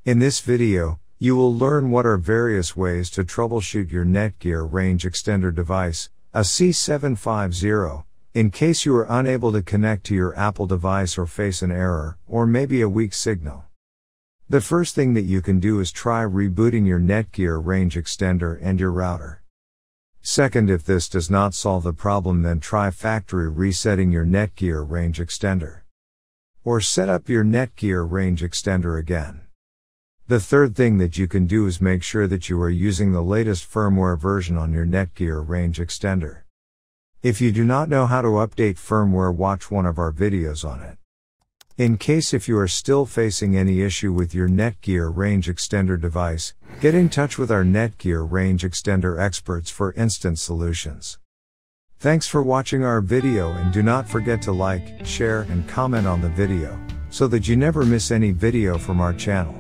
In this video, you will learn what are various ways to troubleshoot your Netgear range extender device, a C750, in case you are unable to connect to your Apple device or face an error, or maybe a weak signal. The first thing that you can do is try rebooting your Netgear range extender and your router. Second, if this does not solve the problem, then try factory resetting your Netgear range extender. Or set up your Netgear range extender again. The third thing that you can do is make sure that you are using the latest firmware version on your Netgear range extender. If you do not know how to update firmware, watch one of our videos on it. In case if you are still facing any issue with your Netgear range extender device, get in touch with our Netgear range extender experts for instant solutions. Thanks for watching our video, and do not forget to like, share and comment on the video, so that you never miss any video from our channel.